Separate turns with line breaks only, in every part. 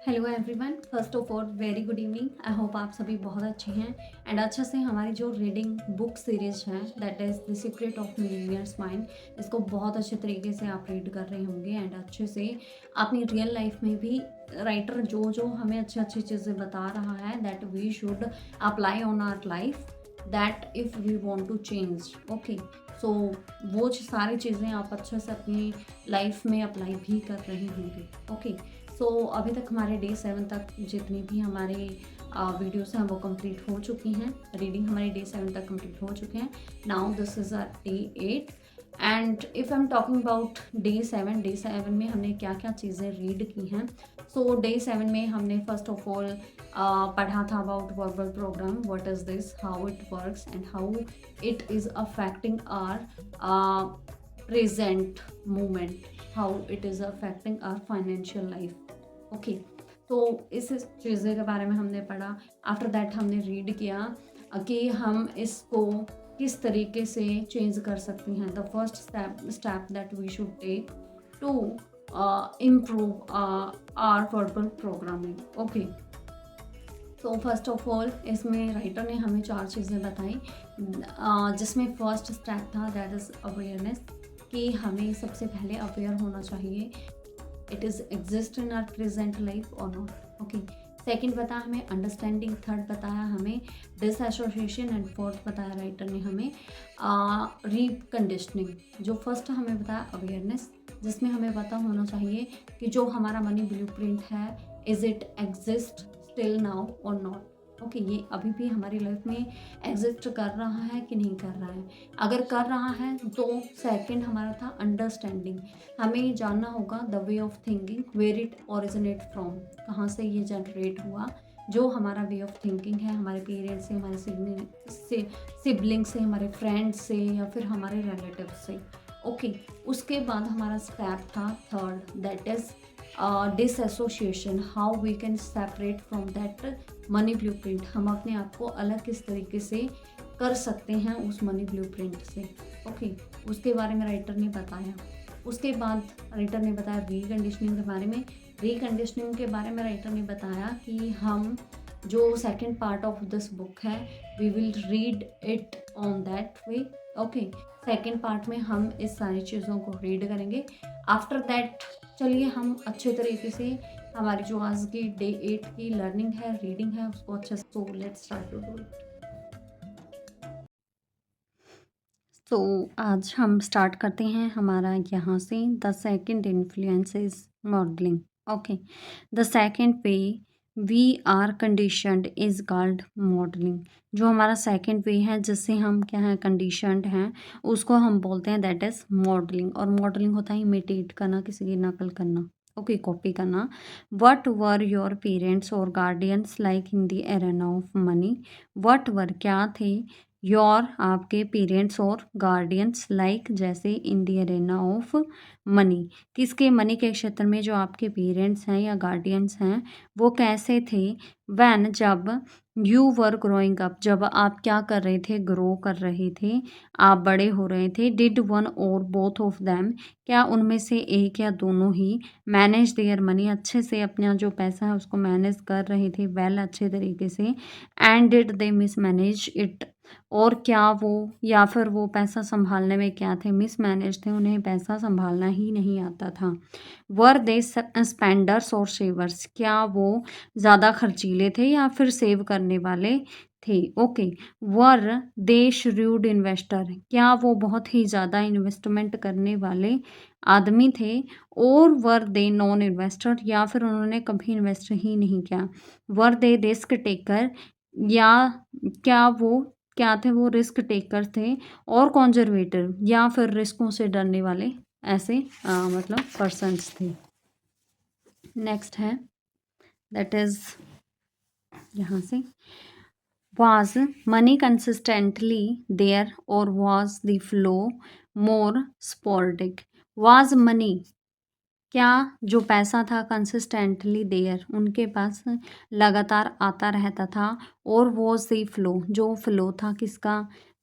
Hello everyone, first of all very good evening. I hope आप सभी बहुत अच्छे हैं एंड अच्छे से हमारी जो रीडिंग बुक सीरीज है that is the secret of millionaires mind, इसको बहुत अच्छे तरीके से आप रीड कर रहे होंगे एंड अच्छे से अपनी रियल लाइफ में भी राइटर जो जो हमें अच्छी अच्छी चीज़ें बता रहा है that we should apply on our life that if we want to change. Okay, so वो सारी चीज़ें आप अच्छे से अपनी लाइफ में अप्लाई भी कर रहे होंगे। ओके, सो अभी तक हमारे डे 7 तक जितनी भी हमारे वीडियोस हैं वो कंप्लीट हो चुकी हैं। रीडिंग हमारे डे 7 तक कंप्लीट हो चुके हैं। Now this is a day 8 and if I am talking about day 7 में हमने क्या क्या चीज़ें रीड की हैं। सो डे 7 में हमने फर्स्ट ऑफ ऑल पढ़ा था about verbal programme, what is this, how it works and how it is affecting our present moment, how it is affecting our financial life. Okay, तो इस चीज़ें के बारे में हमने पढ़ा। आफ्टर दैट हमने रीड किया कि हम इसको किस तरीके से चेंज कर सकती हैं। The first step that we should take to improve our verbal programming. Okay, तो फर्स्ट ऑफ ऑल इसमें राइटर ने हमें 4 चीज़ें बताई, जिसमें फर्स्ट स्टेप था दैट इज़ अवेयरनेस, कि हमें सबसे पहले अवेयर होना चाहिए it is exist in our present life और नॉट। ओके, सेकंड बताया हमें अंडरस्टैंडिंग, थर्ड बताया हमें डिसएसोसिएशन एंड फोर्थ बताया राइटर ने हमें रीकंडीशनिंग। जो फर्स्ट हमें बताया अवेयरनेस, जिसमें हमें पता होना चाहिए कि जो हमारा मनी ब्लूप्रिंट है is it exist still now और नॉट। ओके, ये अभी भी हमारी लाइफ में एग्जिस्ट कर रहा है कि नहीं कर रहा है। अगर कर रहा है तो सेकंड हमारा था अंडरस्टैंडिंग, हमें जानना होगा the way of thinking, where it originate from, कहाँ से ये जनरेट हुआ। जो हमारा वे ऑफ थिंकिंग है हमारे पेरेंट्स से, हमारे सिबलिंग से, हमारे फ्रेंड्स से या फिर हमारे रिलेटिव से। ओके, उसके बाद हमारा स्टेप था third that is dissociation, how we can separate from that money blueprint. हम अपने आप को अलग किस तरीके से कर सकते हैं उस मनी ब्लूप्रिंट से। ओके, उसके बारे में राइटर ने बताया। उसके बाद राइटर ने बताया रीकंडीशनिंग के बारे में। रीकंडीशनिंग के बारे में राइटर ने बताया कि हम जो second part of this book है we will read it on that way. Okay, second part में हम इस सारी चीज़ों को रीड करेंगे। आफ्टर दैट चलिए हम अच्छे तरीके से हमारी जो आज की डे 8 की लर्निंग है, रीडिंग है, उसको अच्छे से, so let's start to do it. तो आज हम स्टार्ट करते हैं हमारा यहाँ से the second influence is modelling. Okay, the second way we are conditioned is called modelling. जो हमारा सेकंड वे है जिससे हम क्या है कंडीशनड हैं, उसको हम बोलते हैं दैट इज मॉडलिंग। और मॉडलिंग होता है इमिटेट करना, किसी की नकल करना। ओके, कॉपी करना। वट वर योर पेरेंट्स और guardians like in the arena of money. What were क्या थे योर आपके पेरेंट्स और गार्डियंस लाइक जैसे in the Arena of money, किसके मनी के क्षेत्र में जो आपके पेरेंट्स हैं या गार्डियंस हैं वो कैसे थे। व्हेन जब यू वर ग्रोइंग अप, जब आप क्या कर रहे थे, ग्रो कर रहे थे, आप बड़े हो रहे थे। डिड वन और बोथ ऑफ देम, क्या उनमें से एक या दोनों ही मैनेज देयर मनी, अच्छे से अपना जो पैसा है उसको मैनेज कर रहे थे वेल अच्छे तरीके से। And did they miss manage it, और क्या वो या फिर वो पैसा संभालने में क्या थे, मिसमैनेज थे, उन्हें पैसा संभालना ही नहीं आता था। वर दे स्पेंडर्स और सेवर्स, क्या वो ज़्यादा खर्चीले थे या फिर सेव करने वाले थे। ओके, वर दे श्रूड इन्वेस्टर, क्या वो बहुत ही ज़्यादा इन्वेस्टमेंट करने वाले आदमी थे। और वर दे नॉन इन्वेस्टर, या फिर उन्होंने कभी इन्वेस्ट ही नहीं किया। वर दे रिस्क टेकर, या क्या वो क्या थे, वो रिस्क टेकर थे। और कॉन्जर्वेटिव, या फिर रिस्कों से डरने वाले ऐसे मतलब पर्सन्स थे। नेक्स्ट है दैट इज़ यहाँ से was money consistently there or was the flow more sporadic। was money, क्या जो पैसा था कंसिस्टेंटली देयर उनके पास लगातार आता रहता था। और वॉज द फ्लो, जो फ्लो था किसका,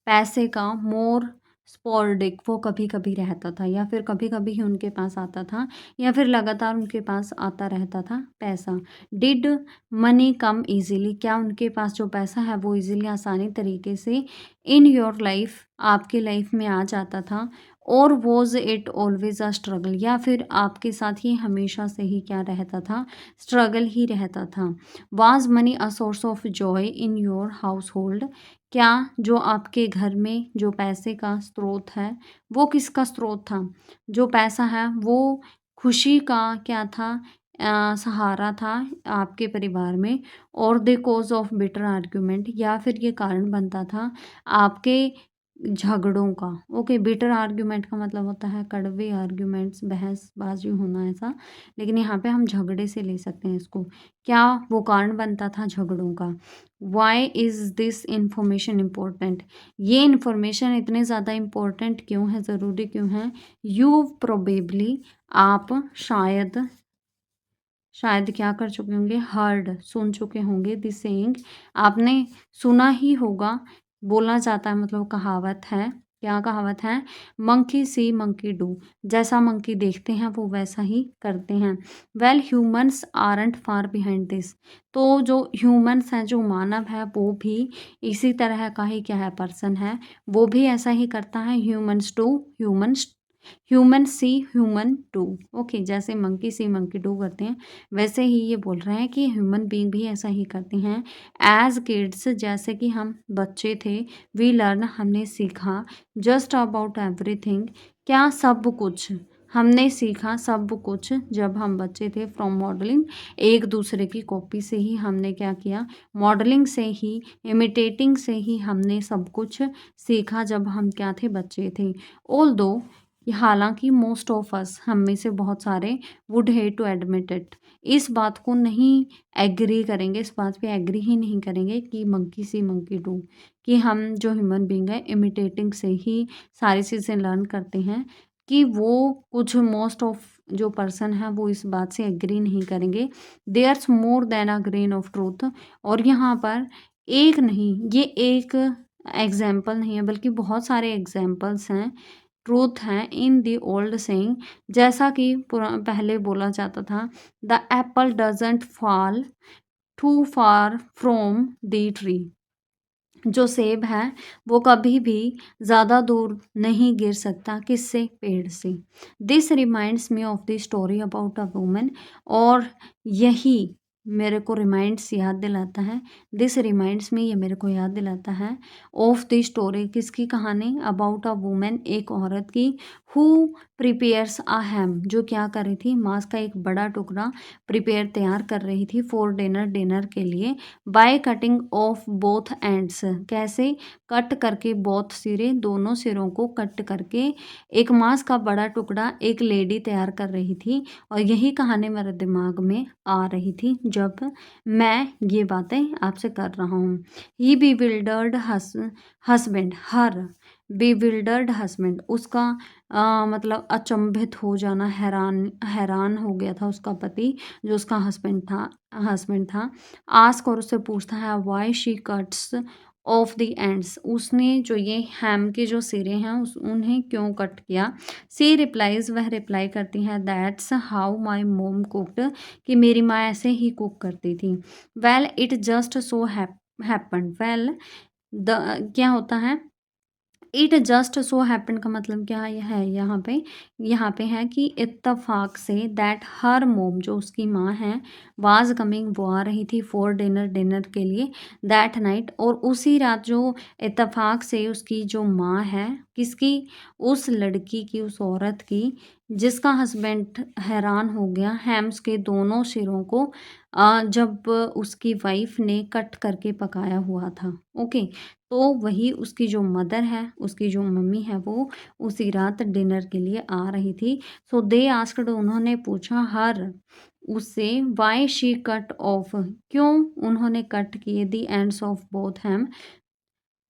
पैसे का, मोर स्पोरेडिक, वो कभी-कभी रहता था या फिर कभी-कभी ही उनके पास आता था या फिर लगातार उनके पास आता रहता था पैसा। डिड मनी कम ईज़िली, क्या उनके पास जो पैसा है वो ईज़िली आसानी तरीके से इन योर लाइफ़, आपकी लाइफ़ में आ जाता था? और was it always a struggle, या फिर आपके साथ ही हमेशा से ही क्या रहता था? स्ट्रगल ही रहता था। Was money a source of joy in your household, क्या जो आपके घर में जो पैसे का स्रोत है, वो किसका स्रोत था? जो पैसा है वो खुशी का क्या था? सहारा था आपके परिवार में, और the cause of bitter argument, या फिर ये कारण बनता था आपके झगड़ों का। ओके, बिटर आर्गुमेंट का मतलब होता है कड़वे आर्गुमेंट्स, बहसबाजी होना ऐसा, लेकिन यहाँ पे हम झगड़े से ले सकते हैं इसको। क्या वो कारण बनता था झगड़ों का? Why is this information important, ये इन्फॉर्मेशन इतने ज़्यादा इम्पोर्टेंट क्यों है, ज़रूरी क्यों है? यू प्रोबेबली, आप शायद क्या कर चुके होंगे? हर्ड, सुन चुके होंगे। दिस सेइंग, आपने सुना ही होगा, बोला जाता है, मतलब कहावत है। क्या कहावत है? मंकी सी मंकी डू, जैसा मंकी देखते हैं वो वैसा ही करते हैं। Well humans aren't far behind this, तो जो ह्यूमन्स हैं, जो मानव है, वो भी इसी तरह का ही क्या है? पर्सन है, वो भी ऐसा ही करता है। Humans do, human see human do. Okay, जैसे मंकी सी मंकी डू करते हैं, वैसे ही ये बोल रहे हैं कि ह्यूमन बीइंग भी ऐसा ही करते हैं। एज किड्स, जैसे कि हम बच्चे थे, वी लर्न, हमने सीखा, जस्ट अबाउट एवरीथिंग, क्या सब कुछ, हमने सीखा सब कुछ जब हम बच्चे थे, फ्रॉम मॉडलिंग, एक दूसरे की कॉपी से ही हमने क्या किया? मॉडलिंग से ही, इमिटेटिंग से ही हमने सब कुछ सीखा जब हम क्या थे? बच्चे थे। ऑल दो, हालांकि मोस्ट ऑफ अस, हम में से बहुत सारे, would hate to admit it, इस बात को नहीं एग्री करेंगे, इस बात पे एग्री ही नहीं करेंगे कि मंकी सी मंकी डू, कि हम जो ह्यूमन बीइंग है इमिटेटिंग से ही सारी चीज़ें लर्न करते हैं, कि वो कुछ मोस्ट ऑफ जो पर्सन है वो इस बात से एग्री नहीं करेंगे। There's more than a grain of truth, और यहाँ पर एक नहीं, ये एक एग्जाम्पल नहीं है बल्कि बहुत सारे एग्जाम्पल्स हैं, ट्रूथ है इन दी ओल्ड सेइंग, जैसा कि पहले बोला जाता था, the apple doesn't fall too far from the tree, जो सेब है वो कभी भी ज़्यादा दूर नहीं गिर सकता, किससे? पेड़ से। This reminds me of the story about a woman, और यही मेरे को रिमाइंड्स याद दिलाता है, दिस रिमाइंड्स मी, ये मेरे को याद दिलाता है, ऑफ द स्टोरी, किसकी कहानी? अबाउट अ वुमन, एक औरत की, हु प्रिपेयर्स अ हैम, जो क्या कर रही थी? मांस का एक बड़ा टुकड़ा प्रिपेयर तैयार कर रही थी, फॉर डिनर, डिनर के लिए, by cutting of both ends, कैसे? कट करके, बोथ सिरे, दोनों सिरों को कट करके एक मांस का बड़ा टुकड़ा एक लेडी तैयार कर रही थी, और यही कहानी मेरे दिमाग में आ रही थी जब मैं ये बातें आपसे कर रहा हूँ। ही बिविल्डर्ड हस्बैंड, हर बिविल्डर्ड हस्बैंड, उसका मतलब अचंभित हो जाना, हैरान हैरान हो गया था उसका पति, जो उसका हस्बैंड था, आस्क, और उससे पूछता है, why she cuts of the ends, उसने जो ये हैम के जो सिरे हैं उन्हें क्यों कट किया? सी रिप्लाइज, वह रिप्लाई करती है, दैट्स हाउ माई मोम कुकड, कि मेरी माँ ऐसे ही कुक करती थी। Well it just so happened, well the क्या होता है? इट जस्ट सो हैपन का मतलब क्या है? यहाँ पे है कि इत्तफाक से, दैट हर मोम, जो उसकी माँ है, वाज कमिंग, वो आ रही थी, फॉर डिनर, डिनर के लिए, दैट नाइट, और उसी रात जो इत्तफाक से उसकी जो माँ है, किसकी? उस लड़की की, उस औरत की, जिसका हस्बैंड हैरान हो गया हैम्स के दोनों सिरों को, जब उसकी वाइफ ने कट करके पकाया हुआ था। ओके, तो वही उसकी जो मदर है, उसकी जो मम्मी है, वो उसी रात डिनर के लिए आ रही थी। सो दे आस्क्ड, उन्होंने पूछा, हर, उससे, वाई शी कट ऑफ, क्यों उन्होंने कट किए, the ends of both ham,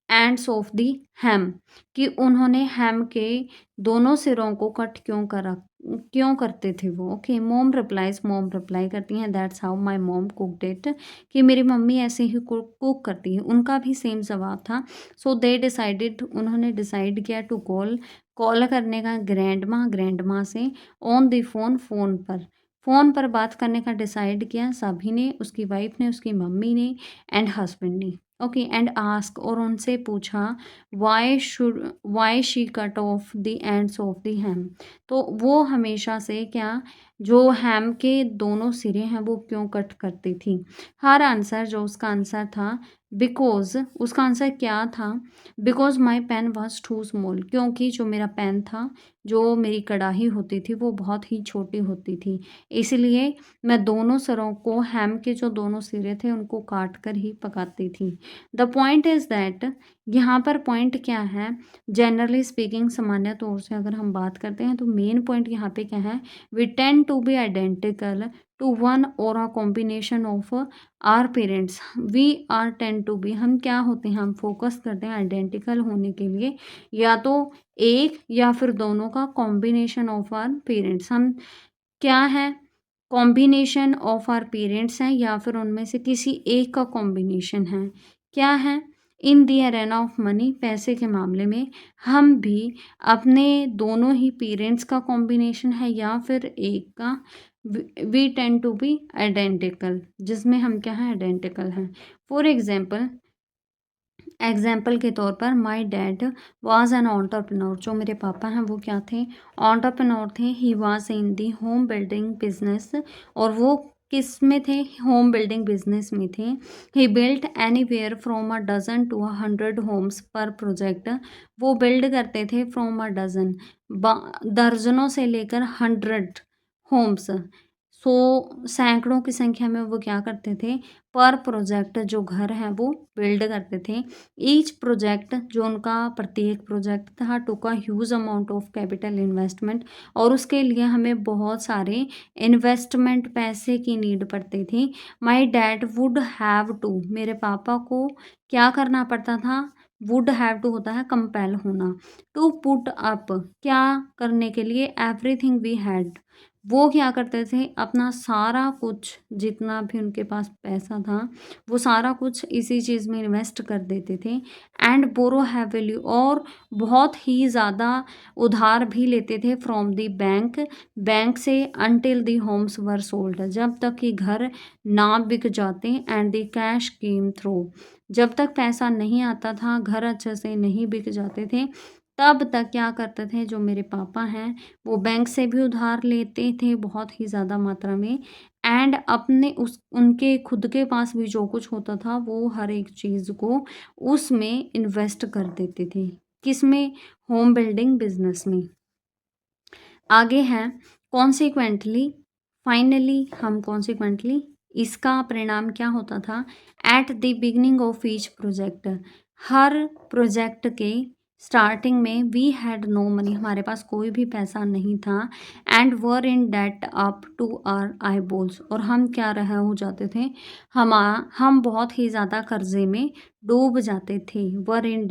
ends of the ham, कि उन्होंने हैम के दोनों सिरों को कट क्यों क्यों करते थे वो? ओके, मॉम रिप्लाई करती हैं that's how my mom cooked it, कि मेरी मम्मी ऐसे ही कुक करती है। उनका भी सेम जवाब था। सो दे डिसाइडेड, उन्होंने डिसाइड किया टू कॉल, कॉल करने का ग्रैंडमा से ऑन द फ़ोन पर बात करने का डिसाइड किया सभी ने, उसकी वाइफ ने, उसकी मम्मी ने एंड हस्बैंड ने। ओके, एंड आस्क, और उनसे पूछा why she cut off the ends of the ham, तो वो हमेशा से क्या जो हैम के दोनों सिरे हैं वो क्यों कट करती थी। हर आंसर, जो उसका आंसर था, बिकॉज, उसका आंसर क्या था, because my pan was too small, क्योंकि जो मेरा पेन था, जो मेरी कढ़ाई होती थी वो बहुत ही छोटी होती थी, इसलिए मैं दोनों सिरों को, हैम के जो दोनों सिरे थे उनको काट कर ही पकाती थी। द पॉइंट इज़ दैट, यहाँ पर पॉइंट क्या है, जनरली स्पीकिंग, सामान्य तौर से अगर हम बात करते हैं तो मेन पॉइंट यहाँ पे क्या है, we tend to be identical to one or a combination of our parents. We are tend to be, हम क्या होते हैं, हम फोकस करते हैं आइडेंटिकल होने के लिए, या तो एक या फिर दोनों का कॉम्बिनेशन ऑफ आर पेरेंट्स। हम क्या है, कॉम्बिनेशन ऑफ आर पेरेंट्स हैं या फिर उनमें से किसी एक का कॉम्बिनेशन है। क्या है, इन दी अरेना ऑफ मनी, पैसे के मामले में हम भी अपने दोनों ही पेरेंट्स का कॉम्बिनेशन है या फिर एक का। We tend to be identical, जिसमें हम क्या है, आइडेंटिकल हैं। फॉर एग्जाम्पल के तौर पर my dad was an entrepreneur, जो मेरे पापा हैं वो क्या थे, एंटरप्रेन्योर थे। He was in the home building business, और वो किस में थे, होम बिल्डिंग बिजनेस में थे। He built anywhere from a dozen to 100 homes per project, वो बिल्ड करते थे फ्रॉम अ डजन, दर्जनों से लेकर 100 होम्स, सैकड़ों की संख्या में वो क्या करते थे, पर प्रोजेक्ट जो घर हैं वो बिल्ड करते थे। ईच प्रोजेक्ट, जो उनका प्रत्येक प्रोजेक्ट था, took a huge amount of capital investment, और उसके लिए हमें बहुत सारे इन्वेस्टमेंट, पैसे की नीड पड़ती थी। My dad would have to, मेरे पापा को क्या करना पड़ता था, वुड हैव टू होता है कंपेल होना, टू पुट अप, क्या करने के लिए, एवरीथिंग वी हैड, वो क्या करते थे, अपना सारा कुछ, जितना भी उनके पास पैसा था वो सारा कुछ इसी चीज़ में इन्वेस्ट कर देते थे। एंड बोरो हैविली, और बहुत ही ज़्यादा उधार भी लेते थे फ्रॉम द बैंक से, until the homes were sold, जब तक कि घर ना बिक जाते, and the cash came through, जब तक पैसा नहीं आता था, घर अच्छे से नहीं बिक जाते थे, तब तक क्या करते थे जो मेरे पापा हैं, वो बैंक से भी उधार लेते थे बहुत ही ज़्यादा मात्रा में, एंड अपने उस उनके खुद के पास भी जो कुछ होता था वो हर एक चीज़ को उसमें इन्वेस्ट कर देते थे। किसमें, होम बिल्डिंग बिजनेस में। आगे है कॉन्सिक्वेंटली, फाइनली हम कॉन्सिक्वेंटली, इसका परिणाम क्या होता था, at the beginning of each project, हर प्रोजेक्ट के स्टार्टिंग में, वी हैड नो मनी, हमारे पास कोई भी पैसा नहीं था, and were in debt up to our eyeballs, और हम क्या रहे हो जाते थे, हम बहुत ही ज़्यादा कर्जे में डूब जाते थे। Were in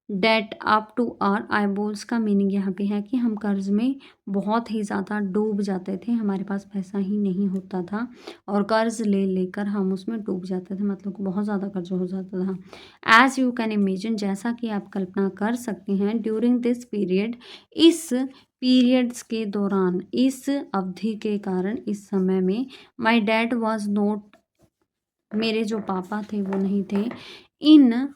debt up to our eyeballs का मीनिंग यहाँ पे है कि हम कर्ज में बहुत ही ज़्यादा डूब जाते थे, हमारे पास पैसा ही नहीं होता था और कर्ज ले लेकर हम उसमें डूब जाते थे, मतलब कि बहुत ज़्यादा कर्ज हो जाता था। एज यू कैन इमेजिन, जैसा कि आप कल्पना कर सकते हैं, ड्यूरिंग दिस पीरियड, इस पीरियड्स के दौरान, इस अवधि के कारण, इस समय में, माई डैड वॉज नोट, मेरे जो पापा थे वो नहीं थे, in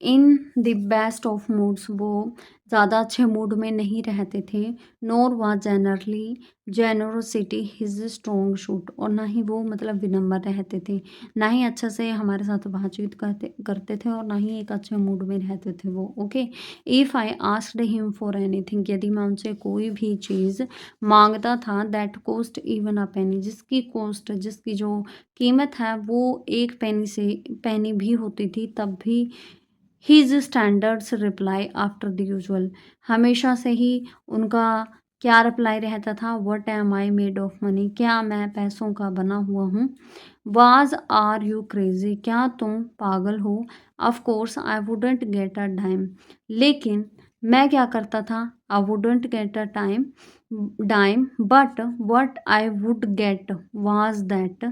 in the best of moods, वो ज़्यादा अच्छे मूड में नहीं रहते थे। नोर वा generally generosity his strong shoot, और ना ही वो मतलब विनम्र रहते थे, ना ही अच्छे से हमारे साथ बातचीत करते थे, और ना ही एक अच्छे मूड में रहते थे वो। Okay, if I asked him for anything, यदि मैं उनसे कोई भी चीज़ मांगता था, दैट कोस्ट इवन अ पेनी, जिसकी कोस्ट, जिसकी जो कीमत है वो एक पेनी भी होती थी, तब भी his standards reply after the usual, हमेशा से ही उनका क्या रिप्लाई रहता था, what am I made of money, क्या मैं पैसों का बना हुआ हूँ। वाज आर यू क्रेजी, क्या तुम पागल हो। Of course I wouldn't get a dime, लेकिन मैं क्या करता था, I wouldn't get a dime but what I would get was that,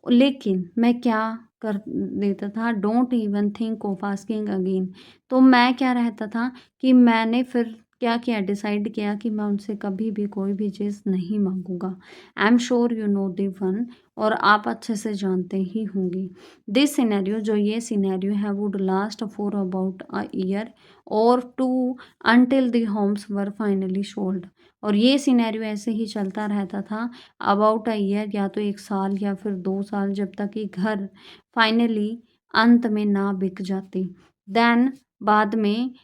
लेकिन मैं क्या कर देता था, don't even think of asking again. तो मैं क्या रहता था कि मैंने फिर क्या किया, डिसाइड किया कि मैं उनसे कभी भी कोई भी चीज़ नहीं मांगूंगा। I am sure you know the one, और आप अच्छे से जानते ही होंगे। दिस सिनेरियो, जो ये सिनेरियो है, would last for about a year or two until the homes were finally sold. और ये सिनेरियो ऐसे ही चलता रहता था अबाउट अ ईयर, या तो 1 साल या फिर 2 साल, जब तक कि घर फाइनली अंत में ना बिक जाते। देन बाद में,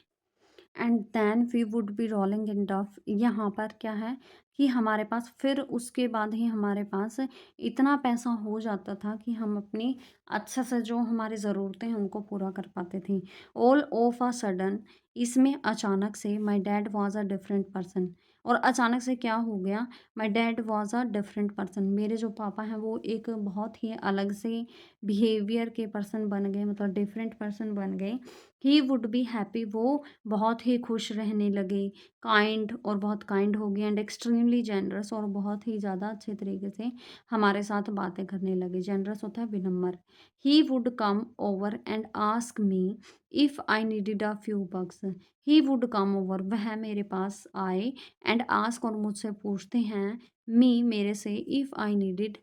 and then we would be rolling in dough. यहाँ पर क्या है कि हमारे पास फिर उसके बाद ही हमारे पास इतना पैसा हो जाता था कि हम अपनी अच्छे से जो हमारी ज़रूरतें हैं उनको पूरा कर पाते थे। ऑल ऑफ अ सडन, इसमें अचानक से my dad was a different person. और अचानक से क्या हो गया, my dad was a different person, मेरे जो पापा हैं वो एक बहुत ही अलग से बिहेवियर के पर्सन बन गए, मतलब डिफरेंट पर्सन बन गए। ही वुड बी हैप्पी, वो बहुत ही खुश रहने लगे, काइंड और बहुत काइंड हो गए, एंड एक्सट्रीमली जेनरस, और बहुत ही ज़्यादा अच्छे तरीके से हमारे साथ बातें करने लगे। जेनरस होता है विनम्र। He would come over and ask me if I needed a few bucks. He would come over, वह मेरे पास आए, एंड आस्क, और मुझसे पूछते हैं, मी, मेरे से, इफ़ आई नीडिड,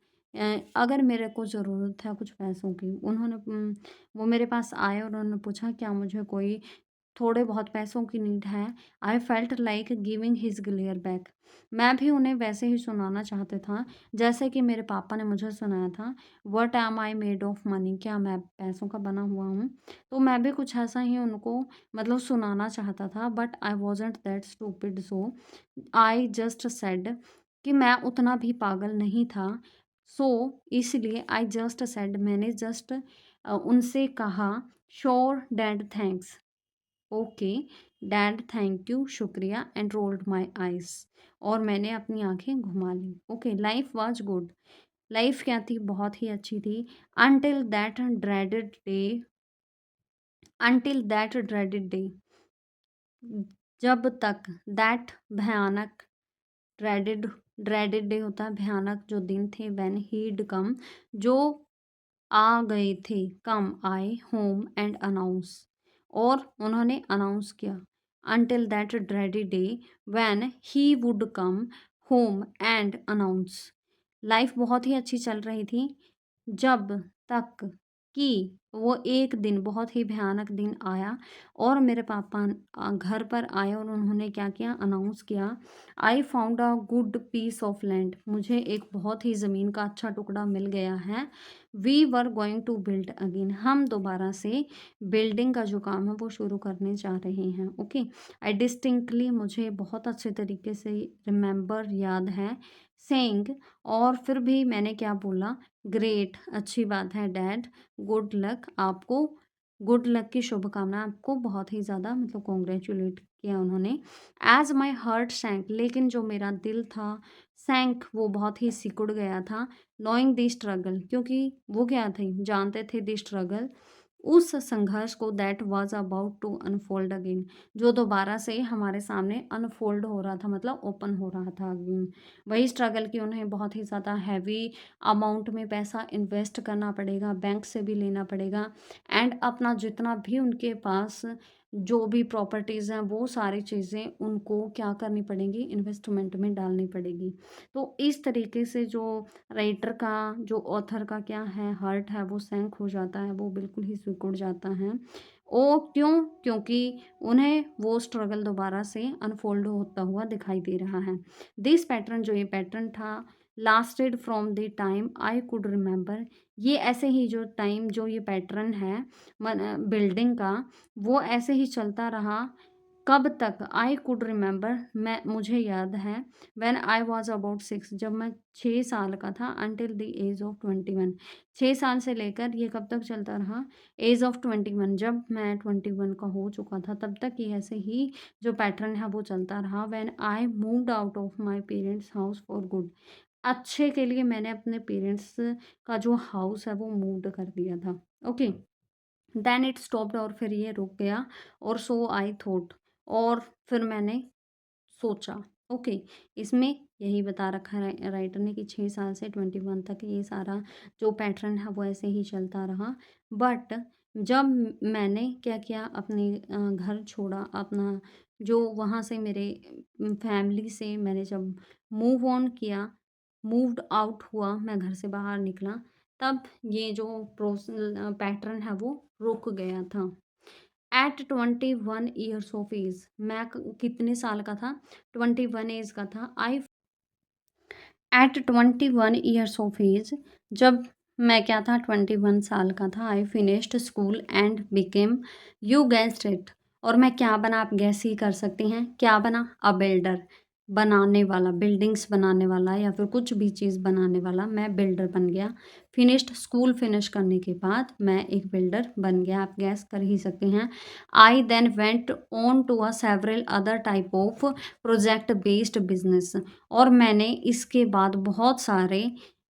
अगर मेरे को ज़रूरत है कुछ पैसों की। वो मेरे पास आए और उन्होंने पूछा क्या मुझे कोई थोड़े बहुत पैसों की नीड है। I felt like giving his glare back. मैं भी उन्हें वैसे ही सुनाना चाहते था जैसे कि मेरे पापा ने मुझे सुनाया था। What am I made of money, क्या मैं पैसों का बना हुआ हूँ। तो मैं भी कुछ ऐसा ही उनको मतलब सुनाना चाहता था, but I wasn't that stupid, so I just said, कि मैं उतना भी पागल नहीं था। सो इसलिए आई जस्ट सेड, मैंने जस्ट उनसे कहा, sure dad thanks, okay dad thank you, शुक्रिया, एंड रोल्ड माई आइज, और मैंने अपनी आंखें घुमा ली। Okay, life was good, life क्या थी, बहुत ही अच्छी थी। Until that dreaded day, until that dreaded day, जब तक, दैट भयानक, ड्रेडेड, ड्रेडेड डे होता है भयानक जो दिन थे, व्हेन हीड कम, जो आ गए थे, कम आए, होम एंड अनाउंस, और उन्होंने अनाउंस किया, until that dreaded day when he would come home and announce. Life बहुत ही अच्छी चल रही थी जब तक कि वो एक दिन, बहुत ही भयानक दिन आया, और मेरे पापा घर पर आए और उन्होंने क्या किया, अनाउंस किया, I found a good piece of land, मुझे एक बहुत ही ज़मीन का अच्छा टुकड़ा मिल गया है। We were going to build again, हम दोबारा से बिल्डिंग का जो काम है वो शुरू करने जा रहे हैं। ओके, आई डिस्टिंक्टली, मुझे बहुत अच्छे तरीके से रिमेंबर, याद है, सेइंग, और फिर भी मैंने क्या बोला, ग्रेट, अच्छी बात है, डैड, गुड लक आपको, गुड लक की शुभकामना आपको, बहुत ही ज़्यादा मतलब कॉन्ग्रेचुलेट किया उन्होंने। एज माई हार्ट सैंक, लेकिन जो मेरा दिल था, सैंक, वो बहुत ही सिकुड़ गया था। नोइंग द स्ट्रगल, क्योंकि वो क्या थे, जानते थे, द स्ट्रगल, उस संघर्ष को, that was about to unfold again, जो दोबारा से हमारे सामने अनफोल्ड हो रहा था, मतलब ओपन हो रहा था अगेन। वही स्ट्रगल की उन्हें बहुत ही ज़्यादा हैवी अमाउंट में पैसा इन्वेस्ट करना पड़ेगा, बैंक से भी लेना पड़ेगा, एंड अपना जितना भी उनके पास जो भी प्रॉपर्टीज़ हैं वो सारी चीज़ें उनको क्या करनी पड़ेंगी, इन्वेस्टमेंट में डालनी पड़ेगी। तो इस तरीके से जो राइटर का, जो ऑथर का क्या है, हार्ट है, वो सैंक हो जाता है, वो बिल्कुल ही सिकुड़ जाता है। ओ क्यों, क्योंकि उन्हें वो स्ट्रगल दोबारा से अनफोल्ड होता हुआ दिखाई दे रहा है। दिस पैटर्न, जो ये पैटर्न था, lasted from the time I could remember, ये ऐसे ही जो टाइम, जो ये पैटर्न है बिल्डिंग का, वो ऐसे ही चलता रहा, कब तक, आई कुड रिमेंबर, मैं, मुझे याद है, व्हेन आई वाज अबाउट 6, जब मैं 6 साल का था, अनटिल द एज ऑफ 21, 6 साल से लेकर ये कब तक चलता रहा, एज ऑफ 21, जब मैं 21 का हो चुका था तब तक ये ऐसे ही जो पैटर्न है वो चलता रहा। When I moved out of my parents house for good, अच्छे के लिए मैंने अपने पेरेंट्स का जो हाउस है वो मूव्ड कर दिया था। ओके, देन इट स्टॉप्ड, और फिर ये रुक गया, और सो आई थॉट, और फिर मैंने सोचा। ओके, इसमें यही बता रखा है राइटर ने कि 6 साल से 21 तक ये सारा जो पैटर्न है वो ऐसे ही चलता रहा। बट जब मैंने क्या किया, अपने घर छोड़ा, अपना जो वहाँ से मेरे फैमिली से मैंने जब मूव ऑन किया, मूव्ड आउट हुआ, मैं घर से बाहर निकला, तब ये जो पैटर्न है वो रुक गया था। एट 21 ईयर्स ऑफ एज, मैं कितने साल का था, 21 एज का था। आई एट 21 ईयर्स ऑफ एज, जब मैं क्या था, 21 साल का था, I finished school and became, you guessed it, और मैं क्या बना, आप गैस ही कर सकते हैं क्या बना, अ बिल्डर, बनाने वाला, बिल्डिंग्स बनाने वाला या फिर कुछ भी चीज़ बनाने वाला, मैं बिल्डर बन गया। फिनिश्ड स्कूल फिनिश करने के बाद मैं एक बिल्डर बन गया, आप गैस कर ही सकते हैं। I then went on to a several other type of project based business, और मैंने इसके बाद बहुत सारे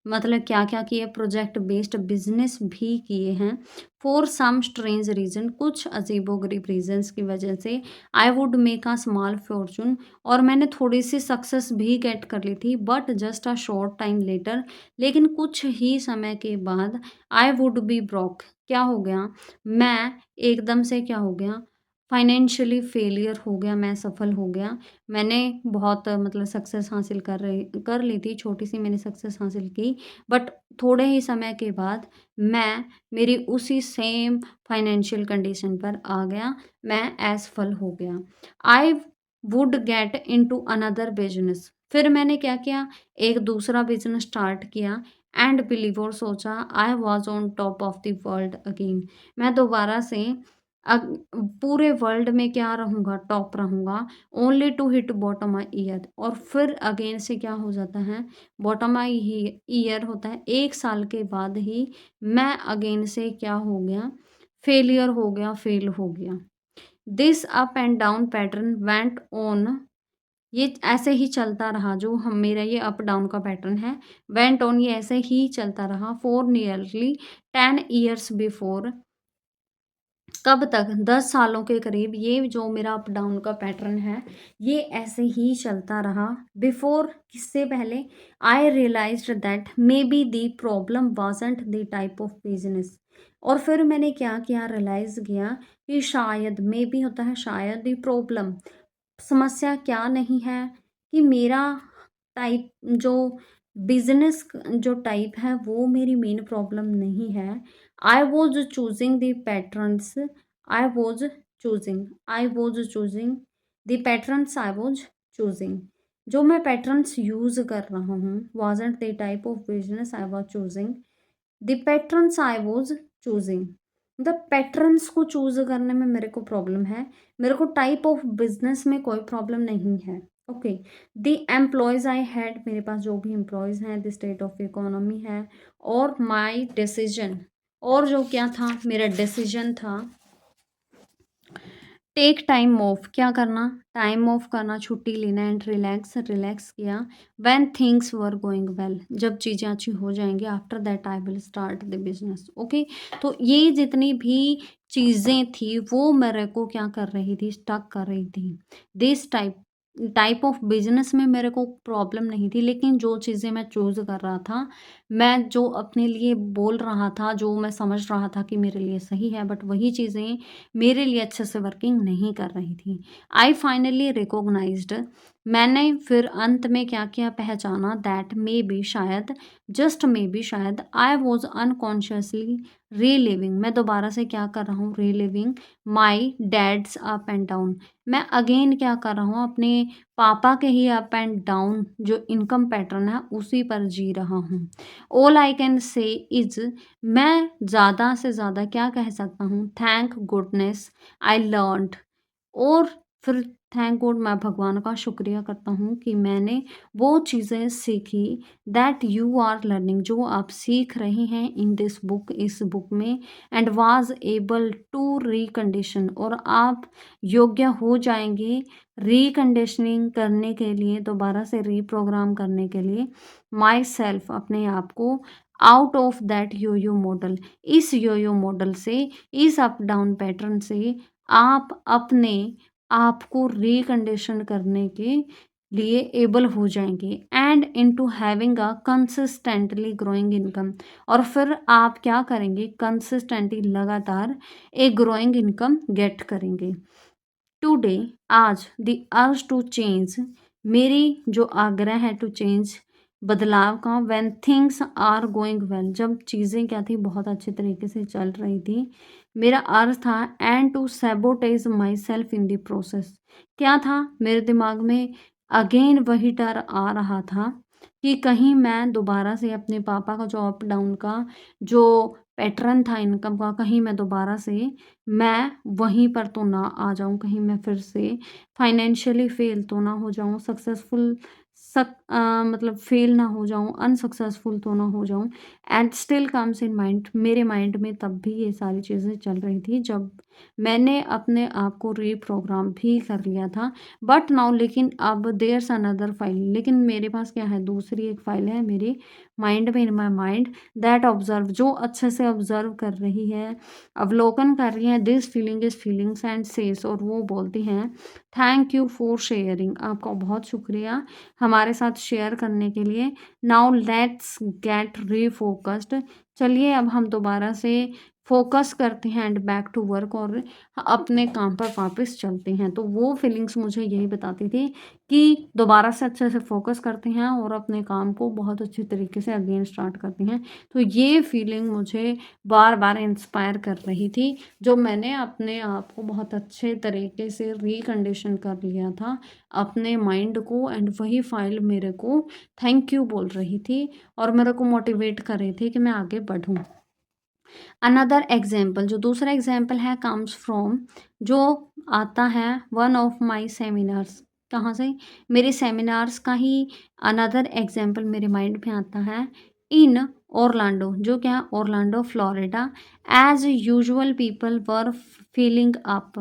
मतलब क्या क्या किए, प्रोजेक्ट बेस्ड बिजनेस भी किए हैं। फॉर सम स्ट्रेंज रीज़न, कुछ अजीबोगरीब रीजंस की वजह से, I would make a small Fortune, और मैंने थोड़ी सी सक्सेस भी गेट कर ली थी, but just a short time later, लेकिन कुछ ही समय के बाद, आई वुड बी ब्रोक, क्या हो गया, मैं एकदम से क्या हो गया, फाइनेंशियली फेलियर हो गया, मैं सफल हो गया। मैंने बहुत मतलब सक्सेस हासिल कर ली थी, छोटी सी मैंने सक्सेस हासिल की, बट थोड़े ही समय के बाद मैं मेरी उसी सेम फाइनेंशियल कंडीशन पर आ गया, मैं असफल हो गया। आई would get into another business, फिर मैंने क्या किया, एक दूसरा बिजनेस स्टार्ट किया, एंड बिलीव, और सोचा, I was on top of the world again, मैं दोबारा से पूरे वर्ल्ड में क्या रहूँगा, टॉप रहूँगा, only to hit bottom year, और फिर अगेन से क्या हो जाता है, बॉटम ईयर होता है, 1 साल के बाद ही मैं अगेन से क्या हो गया, फेलियर हो गया, फेल हो गया। This up and down pattern went on, ये ऐसे ही चलता रहा, जो हम मेरा ये अप डाउन का पैटर्न है, वेंट ऑन, ये ऐसे ही चलता रहा फॉर नियरली 10 ईयर्स बिफोर, कब तक, 10 सालों के करीब ये जो मेरा अप डाउन का पैटर्न है ये ऐसे ही चलता रहा। बिफोर, किससे पहले, I realised that may be the problem wasn't the type of business, और फिर मैंने क्या किया, रियलाइज किया कि शायद, मे बी होता है शायद, दी प्रॉब्लम, समस्या क्या नहीं है, कि मेरा टाइप जो बिजनेस जो टाइप है वो मेरी मेन प्रॉब्लम नहीं है। I was choosing the patterns, I was I was choosing the patterns, I was choosing, जो मैं पैटर्न्स यूज कर रहा हूँ, wasn't the type of business I was choosing, the patterns I was choosing, मतलब patterns को choose करने में मेरे को प्रॉब्लम है, मेरे को टाइप ऑफ बिजनेस में कोई प्रॉब्लम नहीं है। Okay, the employees I had, मेरे पास जो भी एम्प्लॉयज़ हैं, द स्टेट ऑफ इकोनॉमी है, और माई डिसीजन, और जो क्या था, मेरा डिसीजन था, टेक टाइम ऑफ, क्या करना, टाइम ऑफ करना, छुट्टी लेना, एंड रिलैक्स, रिलैक्स किया, when things were going well, जब चीज़ें अच्छी हो जाएंगी, after that I will start the business. Okay, तो ये जितनी भी चीज़ें थी वो मेरे को क्या कर रही थी, स्टक कर रही थी। This type type of business में मेरे को प्रॉब्लम नहीं थी, लेकिन जो चीज़ें मैं चूज़ कर रहा था, मैं जो अपने लिए बोल रहा था, जो मैं समझ रहा था कि मेरे लिए सही है, बट वही चीज़ें मेरे लिए अच्छे से वर्किंग नहीं कर रही थी। आई फाइनली रिकॉग्नाइज्ड, मैंने फिर अंत में क्या किया, पहचाना, दैट मे बी, शायद, जस्ट मे बी, शायद, आई वॉज अनकॉन्शियसली रीलिविंग, मैं दोबारा से क्या कर रहा हूँ, reliving my dad's up and down, मैं अगेन क्या कर रहा हूँ, अपने पापा के ही अप एंड डाउन जो इनकम पैटर्न है उसी पर जी रहा हूँ। All I can say is, मैं ज़्यादा से ज़्यादा क्या कह सकता हूँ, थैंक गुडनेस आई लर्नड, और फिर थैंक गॉड, मैं भगवान का शुक्रिया करता हूँ कि मैंने वो चीज़ें सीखी, दैट यू आर लर्निंग, जो आप सीख रहे हैं इन दिस बुक, इस बुक में, and was able to recondition, और आप योग्य हो जाएंगे रिकंडीशनिंग करने के लिए, दोबारा से रीप्रोग्राम करने के लिए, माई सेल्फ, अपने आप को, out of that yoyo model, इस योयो मॉडल से, इस अप डाउन पैटर्न से आप अपने आपको रिकंडीशन करने के लिए एबल हो जाएंगे and into having a consistently growing income. और फिर आप क्या करेंगे, कंसिस्टेंटली लगातार एक ग्रोइंग इनकम गेट करेंगे। टुडे, आज, द अर्ज टू चेंज, मेरी जो आग्रह है टू चेंज, बदलाव का, when things are going well, जब चीज़ें क्या थी, बहुत अच्छे तरीके से चल रही थी, मेरा अर्ज था and to sabotage myself in the process. क्या था मेरे दिमाग में, अगेन वही डर आ रहा था कि कहीं मैं दोबारा से अपने पापा का जो अप डाउन का जो पैटर्न था इनकम का, कहीं मैं दोबारा से मैं वहीं पर तो ना आ जाऊँ, कहीं मैं फिर से फाइनेंशियली फेल तो ना हो जाऊँ, सक्सेसफुल मतलब फेल ना हो जाऊँ, अनसक्सेसफुल तो ना हो जाऊँ। And still comes in mind, मेरे माइंड में तब भी ये सारी चीज़ें चल रही थी जब मैंने अपने आप को रीप्रोग्राम भी कर लिया था। बट नाउ, लेकिन अब देयर्स अनदर फाइल, लेकिन मेरे पास क्या है, दूसरी एक फाइल है मेरे माइंड में, इन माई माइंड, दैट ऑब्जर्व, जो अच्छे से ऑब्जर्व कर रही है, अवलोकन कर रही हैं this feeling is feelings and says, और वो बोलती हैं थैंक यू फॉर शेयरिंग, आपका बहुत शुक्रिया हमारे साथ शेयर करने के लिए। नाउ लेट्स गेट रीफोकस्ड, चलिए अब हम दोबारा से फोकस करते हैं एंड बैक टू वर्क, और अपने काम पर वापस चलते हैं। तो वो फीलिंग्स मुझे यही बताती थी कि दोबारा से अच्छे से फोकस करते हैं और अपने काम को बहुत अच्छे तरीके से अगेन स्टार्ट करते हैं। तो ये फीलिंग मुझे बार बार इंस्पायर कर रही थी, जो मैंने अपने आप को बहुत अच्छे तरीके से रिकंडीशन कर लिया था अपने माइंड को, एंड वही फाइल मेरे को थैंक यू बोल रही थी और मेरे को मोटिवेट कर रही थी कि मैं आगे बढ़ूँ। अनदर एग्जाम्पल, जो दूसरा एग्जाम्पल है, कम्स फ्रॉम, जो आता है वन ऑफ माई सेमिनार्स, कहाँ से, मेरे सेमिनार्स का ही अनदर एग्जाम्पल मेरे माइंड में आता है। इन ओरलांडो, जो क्या, Orlando Florida, as usual people were feeling up,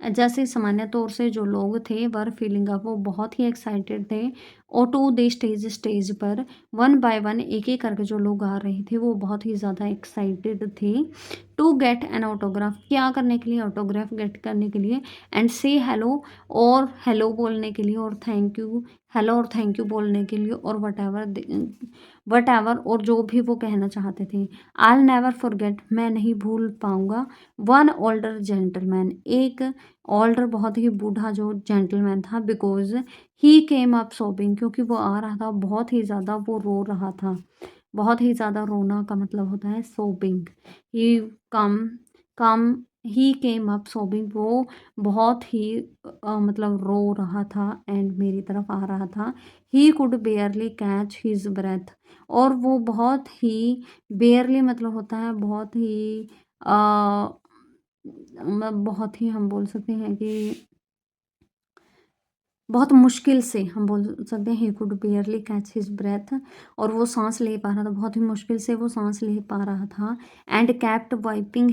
जैसे सामान्य तौर से जो लोग थे वर फीलिंग अप, वो बहुत ही एक्साइटेड थे, और टू द स्टेज पर वन बाय वन, एक एक करके जो लोग आ रहे थे वो बहुत ही ज़्यादा एक्साइटेड थे टू गेट एन ऑटोग्राफ, क्या करने के लिए, ऑटोग्राफ गेट करने के लिए, एंड से हेलो, और हेलो बोलने के लिए, और थैंक यू, हेलो और थैंक यू बोलने के लिए, और वट एवर, और जो भी वो कहना चाहते थे। आई नेवर फॉरगेट, मैं नहीं भूल पाऊंगा, वन ओल्डर जेंटलमैन, एक ओल्डर बहुत ही बूढ़ा जो जेंटलमैन था, बिकॉज ही केम अप सोबिंग, क्योंकि वो आ रहा था बहुत ही ज़्यादा, वो रो रहा था, बहुत ही ज़्यादा रोना का मतलब होता है सोबिंग। ही कम कम ही केम अप सोबिंग, वो बहुत ही मतलब रो रहा था एंड मेरी तरफ आ रहा था। He could barely catch his breath, और वो बहुत ही बेयरली मतलब होता है बहुत ही बहुत ही हम बोल सकते हैं कि बहुत मुश्किल से हम बोल सकते हैं, he could barely catch his breath, और वो सांस ले पा रहा था, बहुत ही मुश्किल से वो सांस ले पा रहा था, and kept wiping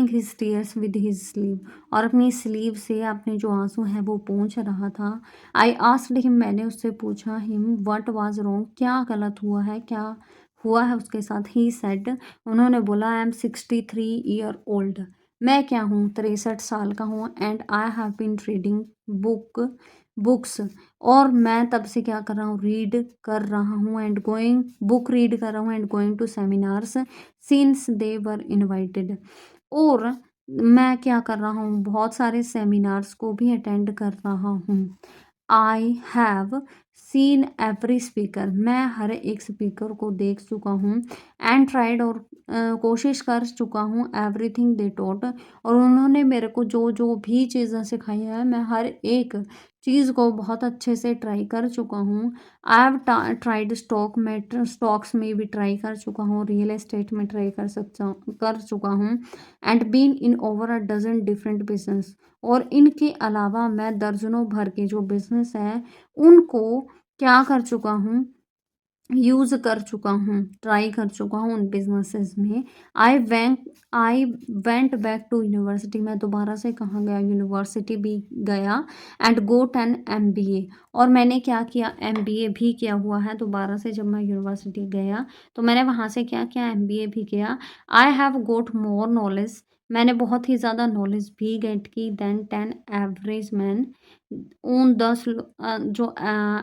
his tears with his sleeve, और अपनी स्लीव से अपने जो आंसू हैं वो पोंछ रहा था। आई आस्क्ड हिम, मैंने उससे पूछा, हिम व्हाट वाज रॉन्ग, क्या गलत हुआ है, क्या हुआ है उसके साथ। ही सेड, उन्होंने बोला, आई एम 63 ईयर ओल्ड, मैं क्या हूँ, 63 साल का हूँ, and I have been reading books, और मैं तब से क्या कर रहा हूँ, रीड कर रहा हूँ, एंड गोइंग बुक रीड कर रहा हूँ, and going to seminars since they were invited, और मैं क्या कर रहा हूँ, बहुत सारे सेमिनार्स को भी अटेंड कर रहा हूँ। I have seen every speaker, मैं हर एक स्पीकर को देख चुका हूँ, एंड ट्राइड, और कोशिश कर चुका हूँ, एवरीथिंग दे टॉट, और उन्होंने मेरे को जो जो भी चीज़ें सिखाई है मैं हर एक चीज़ को बहुत अच्छे से ट्राई कर चुका हूँ। आई हैव ट्राइड स्टॉक्स में भी ट्राई कर चुका हूँ, रियल एस्टेट में ट्राई कर चुका हूँ, and been in over a dozen different business, और इनके अलावा मैं दर्जनों भर के जो बिजनेस हैं उनको क्या कर चुका हूँ, यूज़ कर चुका हूँ, ट्राई कर चुका हूँ उन बिजनेसेस में। I went back to university, मैं दोबारा से कहाँ गया, यूनिवर्सिटी भी गया, एंड गोट एन एमबीए, और मैंने क्या किया, एमबीए भी किया हुआ है। दोबारा से जब मैं यूनिवर्सिटी गया तो मैंने वहाँ से क्या किया, एमबीए भी किया। I have got more knowledge, मैंने बहुत ही ज़्यादा नॉलेज भी गेट की देन 10 एवरेज मैन, उन 10 जो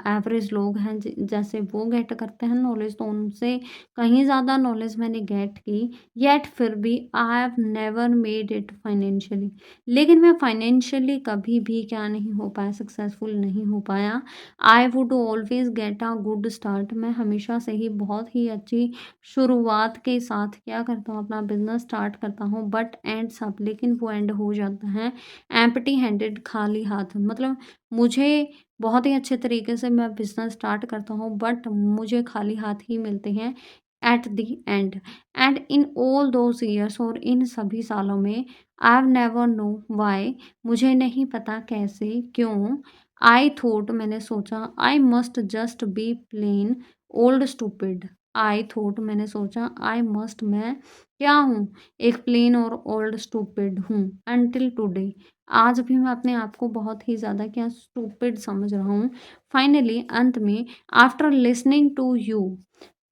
एवरेज लोग हैं जैसे वो गेट करते हैं नॉलेज, तो उनसे कहीं ज़्यादा नॉलेज मैंने गेट की। येट फिर भी आई have never made it financially, लेकिन मैं फाइनेंशियली कभी भी क्या नहीं हो पाया, सक्सेसफुल नहीं हो पाया। I would always get a good start, मैं हमेशा से ही बहुत ही अच्छी शुरुआत के साथ क्या करता हूँ, अपना बिजनेस स्टार्ट करता हूँ, बट एंड्स अप, लेकिन वो एंड हो जाता है एम्प्टी हैंडेड, खाली हाथ। मतलब मुझे बहुत ही अच्छे तरीके से मैं बिजनेस स्टार्ट करता हूँ, बट मुझे खाली हाथ ही मिलते हैं at the end. And in all those years, और इन सभी सालों में, I have never know why, मुझे नहीं पता कैसे, क्यों। आई थॉट, मैंने सोचा, I must just be plain old stupid. I thought, मैंने सोचा, आई मस्ट, मैं क्या हूँ, एक प्लेन और ओल्ड स्टूपिड हूँ, अनटिल टुडे, आज भी मैं अपने आप को बहुत ही ज़्यादा क्या स्टूपिड समझ रहा हूँ। फाइनली, अंत में, आफ्टर लिसनिंग टू यू,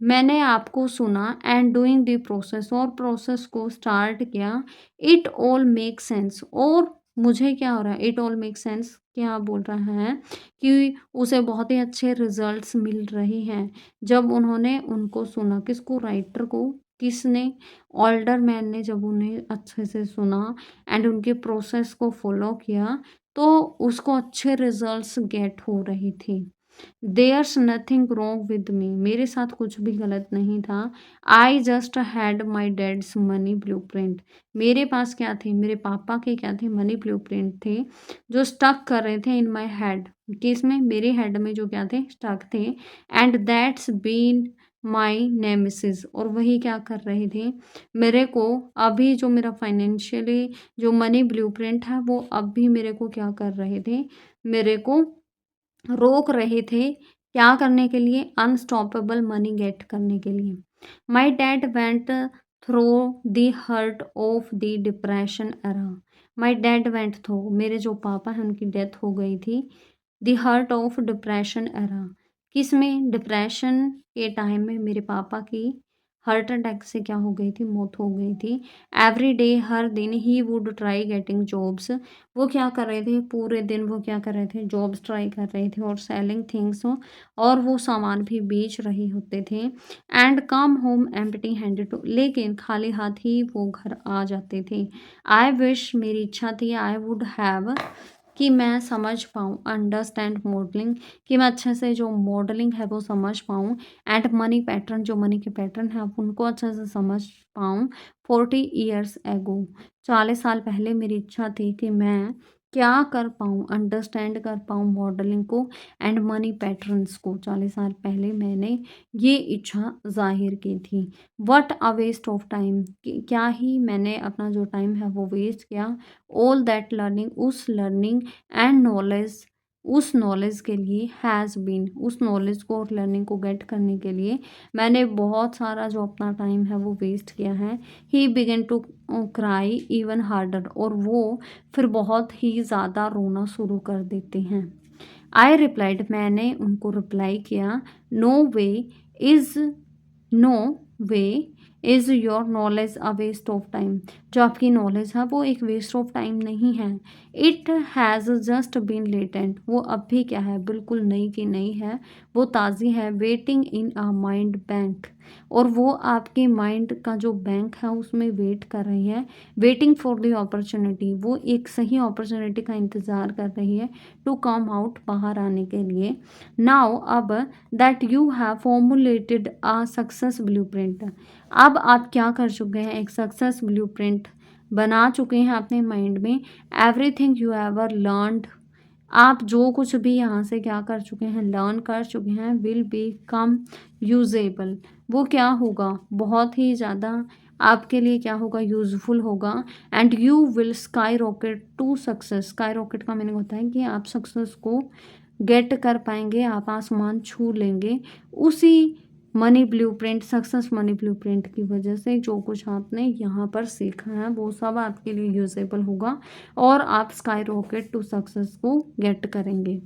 मैंने आपको सुना, एंड डूइंग द प्रोसेस, और प्रोसेस को स्टार्ट किया, इट ऑल मेक सेंस, और मुझे क्या हो रहा है, इट ऑल मेक सेंस क्या बोल रहा है कि उसे बहुत ही अच्छे रिजल्ट्स मिल रहे हैं जब उन्होंने उनको सुना। किसको? राइटर को। किसने? ऑल्डर मैन ने जब उन्हें अच्छे से सुना एंड उनके प्रोसेस को फॉलो किया, तो उसको अच्छे रिजल्ट्स गेट हो रही थी। There's nothing wrong with me, मेरे साथ कुछ भी गलत नहीं था। I just had my dad's money blue print, मेरे पास क्या थे, मेरे पापा के क्या थे, मनी ब्लू प्रिंट थे, जो स्टक कर रहे थे इन माई हेड, किस में, मेरे हेड में जो क्या थे, स्टक थे। And that's been my nemesis, और वही क्या कर रहे थे, मेरे को अभी जो मेरा फाइनेंशियली जो मनी ब्लू प्रिंट है, वो अब भी मेरे को क्या कर रहे थे, मेरे को रोक रहे थे, क्या करने के लिए, अनस्टॉपेबल मनी गेट करने के लिए। My dad went through the hurt of the depression era, my dad went through, मेरे जो पापा हैं उनकी डेथ हो गई थी, the hurt of depression era, किस में, डिप्रेशन के टाइम में मेरे पापा की हार्ट अटैक से क्या हो गई थी, मौत हो गई थी। एवरी डे, हर दिन, he would try getting jobs, वो क्या कर रहे थे, पूरे दिन वो क्या कर रहे थे, जॉब्स ट्राई कर रहे थे, और सेलिंग थिंग्स, और वो सामान भी बेच रहे होते थे। And come home empty handed too, लेकिन खाली हाथ ही वो घर आ जाते थे। आई विश, मेरी इच्छा थी, आई वुड हैव, कि मैं समझ पाऊँ, अंडरस्टैंड मॉडलिंग, कि मैं अच्छे से जो मॉडलिंग है वो समझ पाऊँ। एंड मनी पैटर्न, जो मनी के पैटर्न हैं आप उनको अच्छे से समझ पाऊँ। 40 ईयर्स एगो, 40 साल पहले मेरी इच्छा थी कि मैं क्या कर पाऊँ, अंडरस्टैंड कर पाऊँ मॉडलिंग को एंड मनी पैटर्न्स को। 40 साल पहले मैंने ये इच्छा जाहिर की थी। What a waste of time, क्या ही मैंने अपना जो टाइम है वो वेस्ट किया। ऑल दैट लर्निंग, उस लर्निंग एंड नॉलेज, उस नॉलेज के लिए, हैज़ बीन, उस नॉलेज को और लर्निंग को गेट करने के लिए मैंने बहुत सारा जो अपना टाइम है वो वेस्ट किया है। He began to cry even harder, और वो फिर बहुत ही ज़्यादा रोना शुरू कर देते हैं। आई रिप्लाइड, मैंने उनको रिप्लाई किया, no way is, no way is your knowledge a waste of time, जो आपकी नॉलेज है वो एक वेस्ट ऑफ टाइम नहीं है। It has just been latent, वो अब भी क्या है, बिल्कुल नई की नई है, वो ताज़ी है। Waiting in a mind bank, और वो आपके माइंड का जो बैंक है उसमें वेट कर रही है। वेटिंग फॉर द अपॉर्चुनिटी, वो एक सही अपॉर्चुनिटी का इंतज़ार कर रही है टू कम आउट, बाहर आने के लिए। नाउ, अब, that you have formulated a success blueprint, अब आप क्या कर चुके हैं, एक सक्सेस ब्लूप्रिंट बना चुके हैं अपने माइंड में। एवरीथिंग यू एवर लर्नड, आप जो कुछ भी यहाँ से क्या कर चुके हैं, लर्न कर चुके हैं, विल बी कम यूजेबल, वो क्या होगा, बहुत ही ज़्यादा आपके लिए क्या होगा, यूज़फुल होगा। And you will sky rocket to success, sky rocket का मीनिंग होता है कि आप सक्सेस को गेट कर पाएंगे, आप आसमान छू लेंगे उसी money blueprint, success money blueprint की वजह से। जो कुछ आपने यहाँ पर सीखा है वो सब आपके लिए यूजेबल होगा और आप स्काई रॉकेट टू सक्सेस को गेट करेंगे।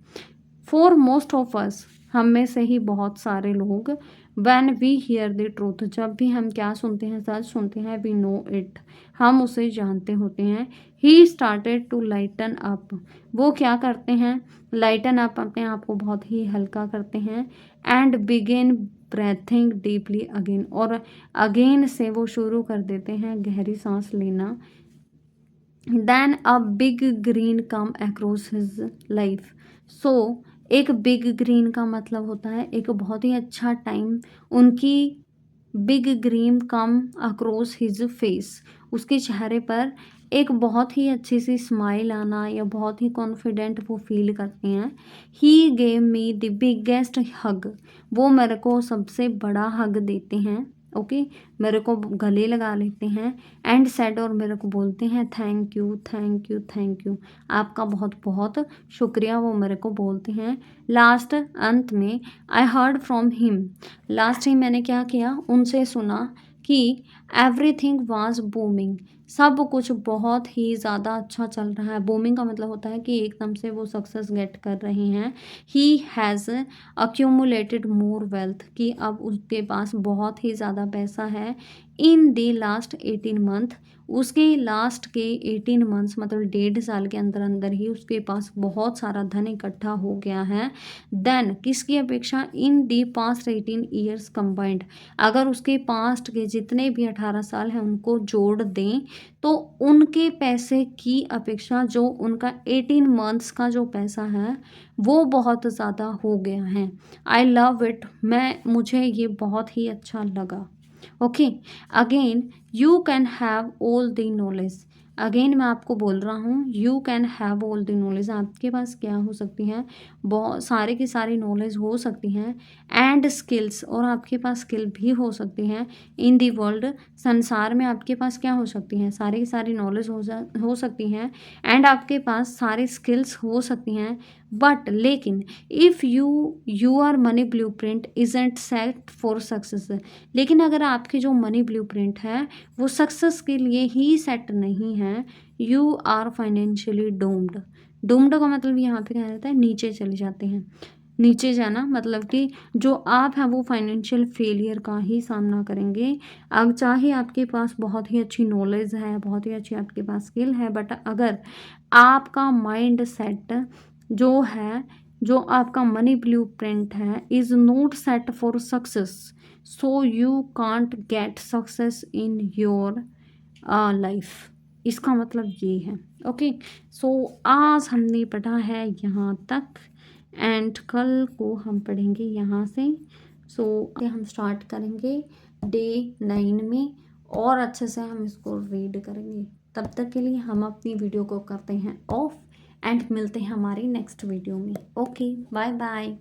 फॉर मोस्ट ऑफ अस, हम में से ही बहुत सारे लोग when we hear the truth, जब भी हम क्या सुनते हैं, सच सुनते हैं, वी नो इट, हम उसे जानते होते हैं। He started to lighten up, वो क्या करते हैं, लाइटन अप, अपने आप को बहुत ही हल्का करते हैं। And begin breathing deeply again, और अगेन से वो शुरू कर देते हैं गहरी सांस लेना। Then a big green come across his life. So एक बिग ग्रीन का मतलब होता है एक बहुत ही अच्छा टाइम, उनकी big green come across his face, उसके चेहरे पर एक बहुत ही अच्छी सी स्माइल आना या बहुत ही कॉन्फिडेंट वो फील करते हैं। He gave me the biggest hug, वो मेरे को सबसे बड़ा हग देते हैं। ओके, मेरे को गले लगा लेते हैं। एंड सेड, और मेरे को बोलते हैं thank you thank you thank you, आपका बहुत बहुत शुक्रिया, वो मेरे को बोलते हैं। लास्ट, अंत में, I heard from him, last ही मैंने क्या किया, उनसे सुना कि एवरीथिंग वाज बूमिंग, सब कुछ बहुत ही ज़्यादा अच्छा चल रहा है। बूमिंग का मतलब होता है कि एकदम से वो सक्सेस गेट कर रहे हैं। He has accumulated more wealth, कि अब उसके पास बहुत ही ज़्यादा पैसा है। इन द लास्ट 18 मंथ, उसके लास्ट के 18 मंथ्स मतलब 1.5 साल के अंदर अंदर ही उसके पास बहुत सारा धन इकट्ठा हो गया है। देन किसकी अपेक्षा, इन दी पास्ट 18 ईयर्स कंबाइंड, अगर उसके पास्ट के जितने भी 18 साल हैं उनको जोड़ दें तो उनके पैसे की अपेक्षा जो उनका 18 मंथ्स का जो पैसा है वो बहुत ज़्यादा हो गया है। आई लव इट, मुझे ये बहुत ही अच्छा लगा। Okay, again you can have all the knowledge, again मैं आपको बोल रहा हूँ, you can have all the knowledge, आपके पास क्या हो सकती है, बहुत सारे की सारी नॉलेज हो सकती हैं। एंड स्किल्स, और आपके पास स्किल भी हो सकती हैं। इन दी वर्ल्ड, संसार में आपके पास क्या हो सकती हैं, सारी की सारी नॉलेज हो सकती हैं। एंड आपके पास सारी स्किल्स हो सकती हैं। बट लेकिन if you are money blue print isn't set for success, लेकिन अगर आपकी जो मनी ब्लूप्रिंट है वो सक्सेस के लिए ही सेट नहीं है, you are financially doomed. Doomed का मतलब यहाँ पे क्या रहता है, नीचे चले जाते हैं। नीचे जाना मतलब कि जो आप हैं वो फाइनेंशियल फेलियर का ही सामना करेंगे। अब चाहे आपके पास बहुत ही अच्छी नॉलेज है, बहुत ही अच्छी आपके पास स्किल है, बट अगर आपका माइंड सेट जो है, जो आपका मनी ब्लूप्रिंट है is not set for success, so you can't get success in your life, इसका मतलब ये है। ओके, सो आज हमने पढ़ा है यहाँ तक एंड कल को हम पढ़ेंगे यहाँ से। सो हम स्टार्ट करेंगे डे 9 में और अच्छे से हम इसको रीड करेंगे। तब तक के लिए हम अपनी वीडियो को करते हैं ऑफ एंड मिलते हैं हमारी नेक्स्ट वीडियो में। Okay, bye bye.